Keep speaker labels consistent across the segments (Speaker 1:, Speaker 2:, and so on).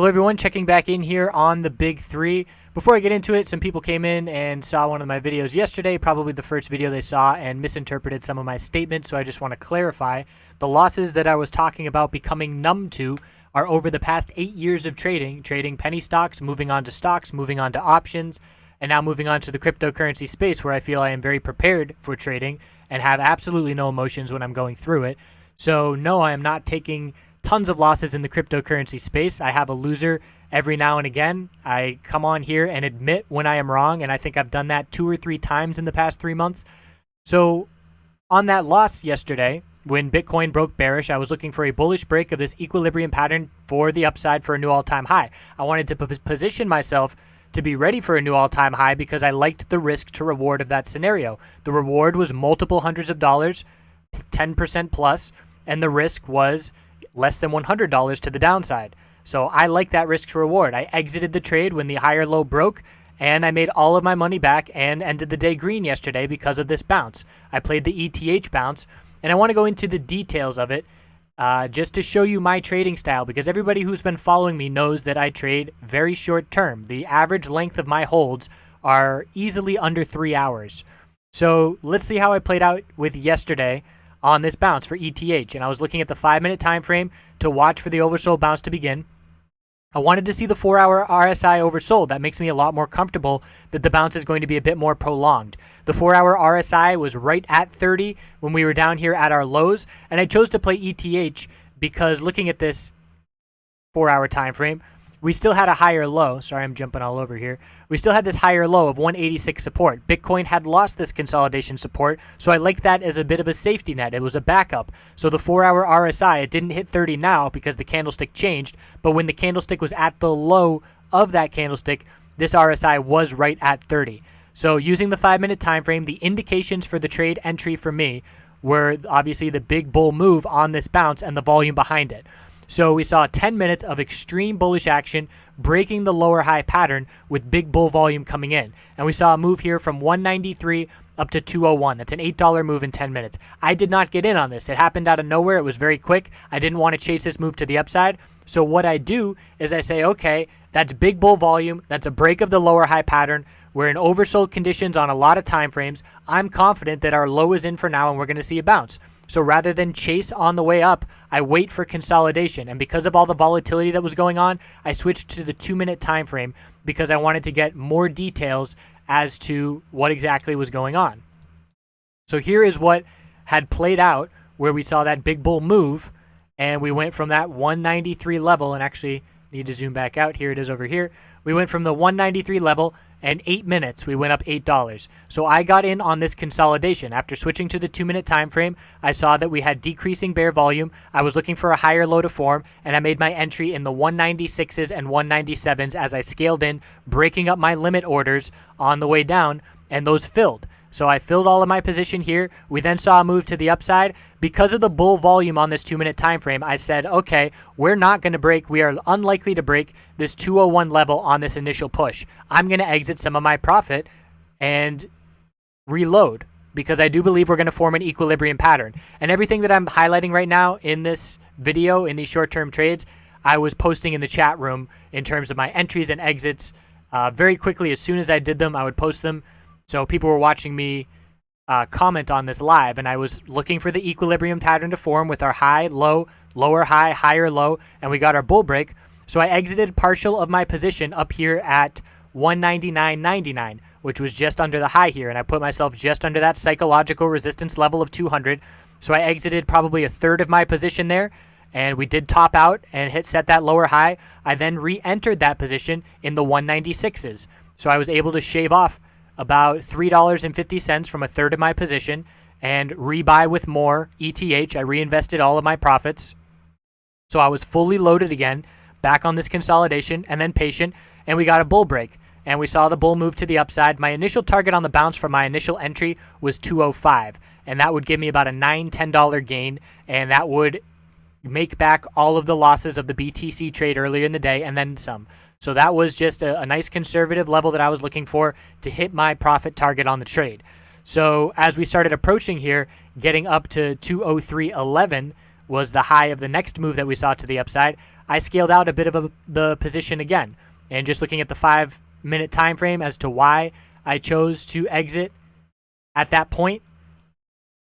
Speaker 1: Hello everyone, checking back in here on the Big Three. Before I get into it, some people came in and saw one of my videos yesterday, probably the first video they saw, and misinterpreted some of my statements, so I just want to clarify. The losses that I was talking about becoming numb to are over the past 8 years of trading penny stocks, moving on to stocks, moving on to options, and now moving on to the cryptocurrency space where I feel I am very prepared for trading and have absolutely no emotions when I'm going through it. So no, I am not taking tons of losses in the cryptocurrency space. I have a loser every now and again. I come on here and admit when I am wrong, and I think I've done that 2 or 3 times in the past 3 months. So on that loss yesterday, when Bitcoin broke bearish, I was looking for a bullish break of this equilibrium pattern for the upside for a new all-time high. I wanted to position myself to be ready for a new all-time high because I liked the risk to reward of that scenario. The reward was multiple hundreds of dollars, 10% plus, and the risk was less than $100 to the downside. So I like that risk to reward. I exited the trade when the higher low broke, and I made all of my money back and ended the day green yesterday because of this bounce. I played the ETH bounce, and I want to go into the details of it just to show you my trading style, because everybody who's been following me knows that I trade very short term. The average length of my holds are easily under 3 hours. So let's see how I played out with yesterday on this bounce for ETH, and I was looking at the 5-minute time frame to watch for the oversold bounce to begin. I wanted to see the 4-hour RSI oversold. That makes me a lot more comfortable that the bounce is going to be a bit more prolonged. The 4-hour RSI was right at 30 when we were down here at our lows, and I chose to play ETH because looking at this 4-hour time frame, we still had a higher low. Sorry, I'm jumping all over here. We still had this higher low of 186 support. Bitcoin had lost this consolidation support, so I like that as a bit of a safety net. It was a backup. So the 4-hour RSI, it didn't hit 30 now because the candlestick changed, but when the candlestick was at the low of that candlestick, this RSI was right at 30. So using the 5-minute time frame, the indications for the trade entry for me were obviously the big bull move on this bounce and the volume behind it. So we saw 10 minutes of extreme bullish action, breaking the lower high pattern with big bull volume coming in. And we saw a move here from 193 up to 201. That's an $8 move in 10 minutes. I did not get in on this. It happened out of nowhere. It was very quick. I didn't want to chase this move to the upside. So what I do is I say, okay, that's big bull volume. That's a break of the lower high pattern. We're in oversold conditions on a lot of time frames. I'm confident that our low is in for now and we're going to see a bounce. So rather than chase on the way up, I wait for consolidation. And because of all the volatility that was going on, I switched to the 2-minute time frame because I wanted to get more details as to what exactly was going on. So here is what had played out where we saw that big bull move and we went from that 193 level, and actually need to zoom back out. Here it is over here. We went from the 193 level, and 8 minutes we went up $8. So I got in on this consolidation. After switching to the 2-minute time frame, I saw that we had decreasing bear volume. I was looking for a higher low to form, and I made my entry in the 196s and 197s as I scaled in, breaking up my limit orders on the way down, and those filled. So I filled all of my position here. We then saw a move to the upside. Because of the bull volume on this 2-minute time frame, I said, okay, we're not going to break. We are unlikely to break this 201 level on this initial push. I'm going to exit some of my profit and reload because I do believe we're going to form an equilibrium pattern. And everything that I'm highlighting right now in this video, in these short-term trades, I was posting in the chat room in terms of my entries and exits very quickly. As soon as I did them, I would post them. So people were watching me comment on this live, and I was looking for the equilibrium pattern to form with our high, low, lower high, higher low, and we got our bull break. So I exited partial of my position up here at 199.99, which was just under the high here, and I put myself just under that psychological resistance level of 200. So I exited probably a third of my position there, and we did top out and set that lower high. I then re-entered that position in the 196s. So I was able to shave off about $3.50 from a third of my position and rebuy with more ETH. I reinvested all of my profits. So I was fully loaded again, back on this consolidation and then patient, and we got a bull break. And we saw the bull move to the upside. My initial target on the bounce for my initial entry was 205, and that would give me about a $9-10 gain, and that would make back all of the losses of the BTC trade earlier in the day and then some. So that was just a nice conservative level that I was looking for to hit my profit target on the trade. So as we started approaching here, getting up to 203.11 was the high of the next move that we saw to the upside. I scaled out a bit of the position again. And just looking at the 5-minute time frame as to why I chose to exit at that point,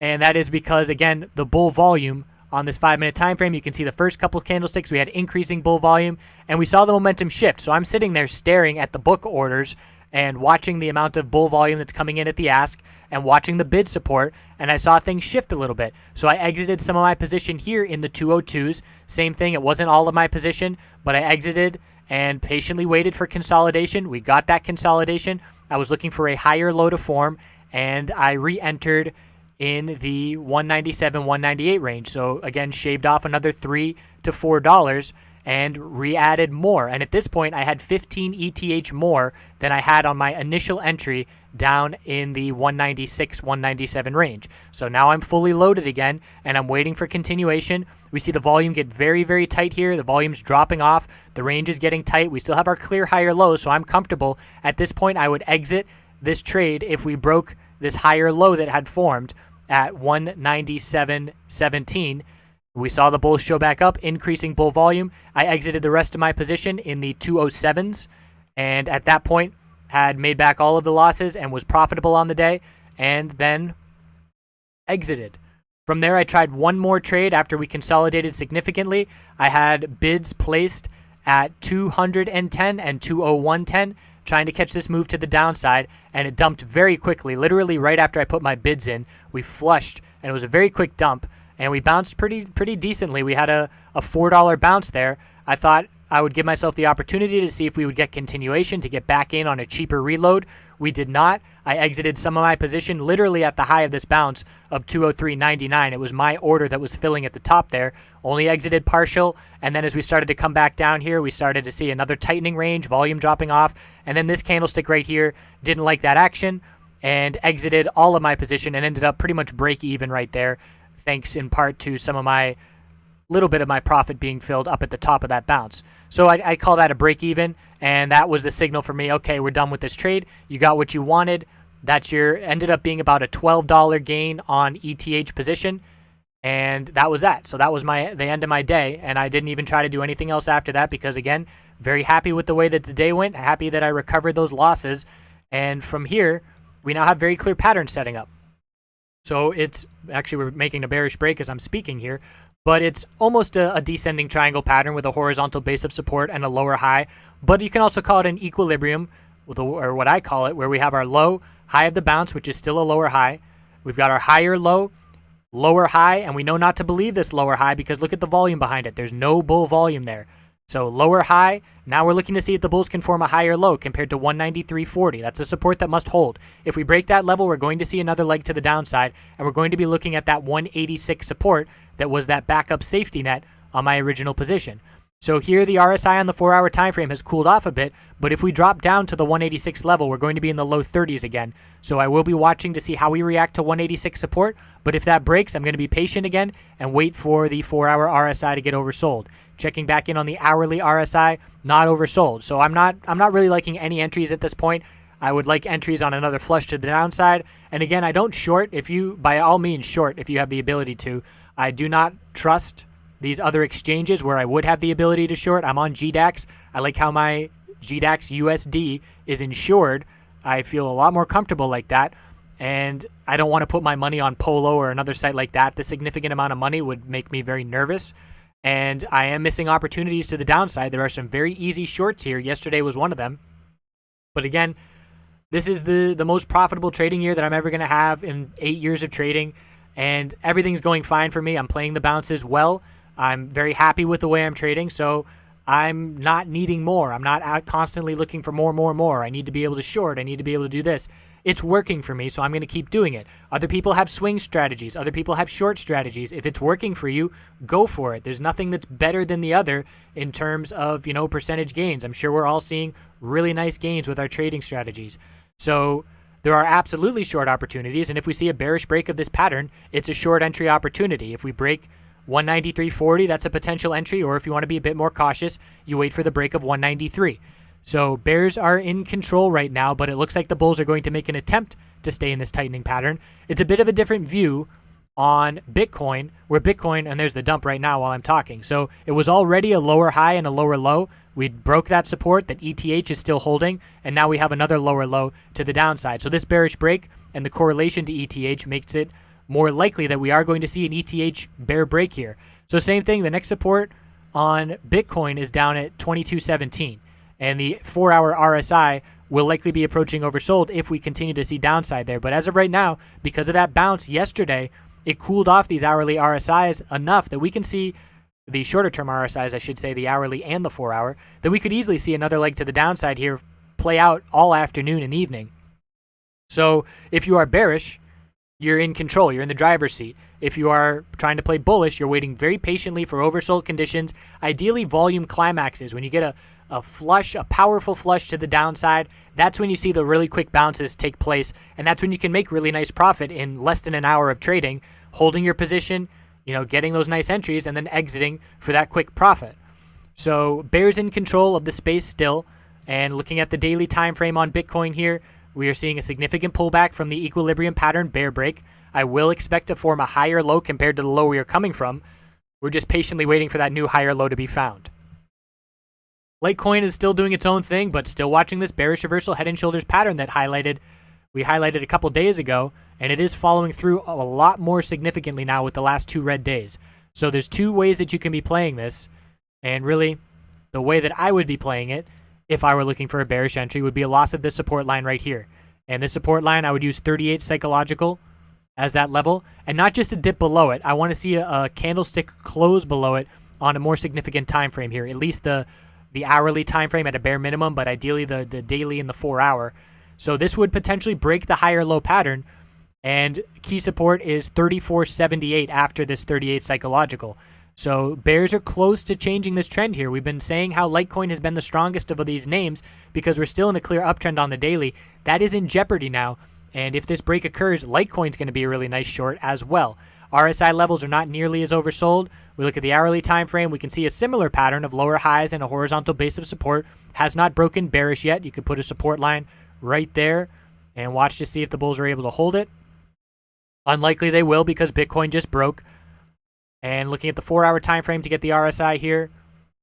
Speaker 1: and that is because, again, the bull volume on this 5-minute time frame, you can see the first couple of candlesticks, we had increasing bull volume, and we saw the momentum shift. So I'm sitting there staring at the book orders and watching the amount of bull volume that's coming in at the ask and watching the bid support, and I saw things shift a little bit. So I exited some of my position here in the 202s. Same thing, it wasn't all of my position, but I exited and patiently waited for consolidation. We got that consolidation. I was looking for a higher low to form, and I re-entered in the 197, 198 range. So again, shaved off another $3 to $4 and re-added more. And at this point, I had 15 ETH more than I had on my initial entry down in the 196, 197 range. So now I'm fully loaded again, and I'm waiting for continuation. We see the volume get very, very tight here. The volume's dropping off. The range is getting tight. We still have our clear higher low, so I'm comfortable. At this point, I would exit this trade if we broke this higher low that had formed at 197.17. We saw the bulls show back up, increasing bull volume. I exited the rest of my position in the 207s, and at that point had made back all of the losses and was profitable on the day, and then exited. From there, I tried one more trade after we consolidated significantly. I had bids placed at 210 and 201.10, trying to catch this move to the downside, and it dumped very quickly. Literally right after I put my bids in, we flushed, and it was a very quick dump, and we bounced pretty decently. We had a $4 bounce there. I thought I would give myself the opportunity to see if we would get continuation to get back in on a cheaper reload. We did not. I exited some of my position literally at the high of this bounce of 203.99. It was my order that was filling at the top there. Only exited partial, and then as we started to come back down here, we started to see another tightening range, volume dropping off, and then this candlestick right here didn't like that action and exited all of my position and ended up pretty much break even right there, thanks in part to some of my little bit of my profit being filled up at the top of that bounce. So I call that a break even, and that was the signal for me, okay, we're done with this trade. You got what you wanted. That's your, ended up being about a $12 gain on ETH position, and that was that. So that was the end of my day, and I didn't even try to do anything else after that because, again, very happy with the way that the day went, happy that I recovered those losses, and from here, we now have very clear patterns setting up. So it's, actually we're making a bearish break as I'm speaking here, but it's almost a descending triangle pattern with a horizontal base of support and a lower high. But you can also call it an equilibrium, or what I call it, where we have our low, high of the bounce, which is still a lower high. We've got our higher low, lower high, and we know not to believe this lower high because look at the volume behind it. There's no bull volume there. So lower high, now we're looking to see if the bulls can form a higher low compared to 193.40. That's a support that must hold. If we break that level, we're going to see another leg to the downside, and we're going to be looking at that 186 support that was that backup safety net on my original position. So here the RSI on the 4-hour time frame has cooled off a bit, but if we drop down to the 186 level, we're going to be in the low 30s again. So I will be watching to see how we react to 186 support, but if that breaks, I'm going to be patient again and wait for the 4-hour RSI to get oversold. Checking back in on the hourly RSI, not oversold. So I'm not really liking any entries at this point. I would like entries on another flush to the downside. And again, I don't short. If you, by all means, short if you have the ability to. I do not trust these other exchanges where I would have the ability to short. I'm on GDAX. I like how my GDAX USD is insured. I feel a lot more comfortable like that. And I don't want to put my money on Polo or another site like that. The significant amount of money would make me very nervous. And I am missing opportunities to the downside. There are some very easy shorts here. Yesterday was one of them. But again, this is the most profitable trading year that I'm ever going to have in 8 years of trading. And everything's going fine for me. I'm playing the bounces well. I'm very happy with the way I'm trading, so I'm not needing more. I'm not out constantly looking for more. I need to be able to short. I need to be able to do this. It's working for me, so I'm going to keep doing it. Other people have swing strategies. Other people have short strategies. If it's working for you, go for it. There's nothing that's better than the other in terms of, percentage gains. I'm sure we're all seeing really nice gains with our trading strategies. So there are absolutely short opportunities, and if we see a bearish break of this pattern, it's a short entry opportunity. If we break 193.40, that's a potential entry, or if you want to be a bit more cautious, you wait for the break of 193. So bears are in control right now, but it looks like the bulls are going to make an attempt to stay in this tightening pattern. It's a bit of a different view on Bitcoin, where Bitcoin, and there's the dump right now while I'm talking. So it was already a lower high and a lower low. We broke that support that ETH is still holding, and now we have another lower low to the downside. So this bearish break and the correlation to ETH makes it more likely that we are going to see an ETH bear break here. So same thing, the next support on Bitcoin is down at 2217, and the 4-hour RSI will likely be approaching oversold if we continue to see downside there. But as of right now, because of that bounce yesterday, it cooled off these hourly RSIs enough that we can see the shorter term RSIs, I should say, the hourly and the 4-hour, that we could easily see another leg to the downside here play out all afternoon and evening. So if you are bearish, you're in control, you're in the driver's seat. If you are trying to play bullish, you're waiting very patiently for oversold conditions, ideally volume climaxes. When you get a flush, a powerful flush to the downside, that's when you see the really quick bounces take place, and that's when you can make really nice profit in less than an hour of trading, holding your position, getting those nice entries, and then exiting for that quick profit. So bears in control of the space still, and looking at the daily time frame on Bitcoin here, we are seeing a significant pullback from the equilibrium pattern bear break. I will expect to form a higher low compared to the low we are coming from. We're just patiently waiting for that new higher low to be found. Litecoin is still doing its own thing, but still watching this bearish reversal head and shoulders pattern that we highlighted a couple days ago, and it is following through a lot more significantly now with the last 2 red days. So there's 2 ways that you can be playing this, and really the way that I would be playing it if I were looking for a bearish entry would be a loss of this support line right here. And this support line, I would use 38 psychological as that level, and not just a dip below it. I want to see a candlestick close below it on a more significant time frame here, at least the hourly time frame at a bare minimum, but ideally the daily and the 4-hour. So this would potentially break the higher low pattern, and key support is 34.78 after this 38 psychological. So bears are close to changing this trend here. We've been saying how Litecoin has been the strongest of these names because we're still in a clear uptrend on the daily. That is in jeopardy now, and if this break occurs, Litecoin's going to be a really nice short as well. RSI levels are not nearly as oversold. We look at the hourly time frame, we can see a similar pattern of lower highs and a horizontal base of support. Has not broken bearish yet. You could put a support line right there and watch to see if the bulls are able to hold it. Unlikely they will because Bitcoin just broke. And looking at the 4-hour time frame to get the RSI here,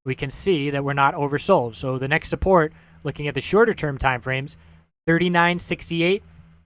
Speaker 1: we can see that we're not oversold. So the next support, looking at the shorter term time frames, 39.68,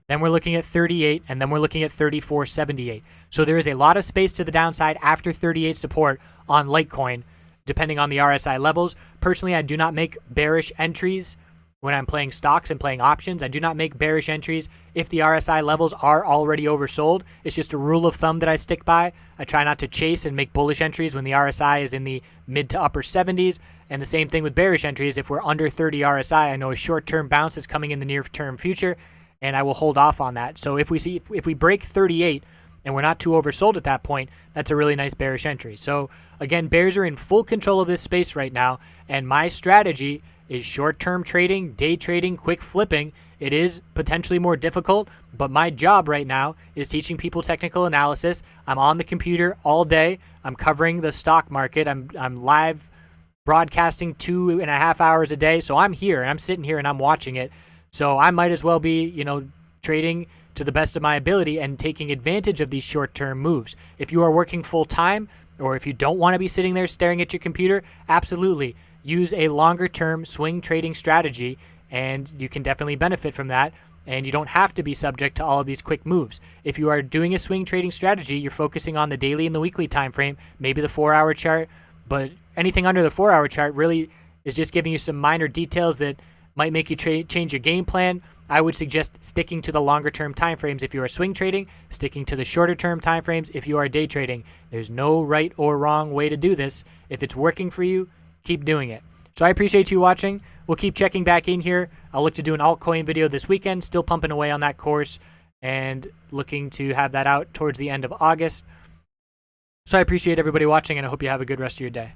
Speaker 1: then we're looking at 38, and then we're looking at 34.78. So there is a lot of space to the downside after 38 support on Litecoin, depending on the RSI levels. Personally, I do not make bearish entries when I'm playing stocks and playing options. I do not make bearish entries if the RSI levels are already oversold. It's just a rule of thumb that I stick by. I try not to chase and make bullish entries when the RSI is in the mid to upper 70s. And the same thing with bearish entries. If we're under 30 RSI, I know a short-term bounce is coming in the near-term future, and I will hold off on that. So if we break 38 and we're not too oversold at that point, that's a really nice bearish entry. So again, bears are in full control of this space right now, and my strategy is short-term trading, day trading, quick flipping. It is potentially more difficult, but my job right now is teaching people technical analysis. I'm on the computer all day. I'm covering the stock market. I'm live broadcasting 2.5 hours a day. So I'm here and I'm sitting here and I'm watching it. So I might as well be, trading to the best of my ability and taking advantage of these short-term moves. If you are working full-time, or if you don't want to be sitting there staring at your computer, absolutely use a longer-term swing trading strategy, and you can definitely benefit from that, and you don't have to be subject to all of these quick moves. If you are doing a swing trading strategy, you're focusing on the daily and the weekly time frame, maybe the 4-hour chart, but anything under the 4-hour chart really is just giving you some minor details that might make you change your game plan. I would suggest sticking to the longer term time frames if you are swing trading, sticking to the shorter term time frames if you are day trading. There's no right or wrong way to do this. If it's working for you, keep doing it. So I appreciate you watching. We'll keep checking back in here. I'll look to do an altcoin video this weekend, still pumping away on that course and looking to have that out towards the end of August. So I appreciate everybody watching, and I hope you have a good rest of your day.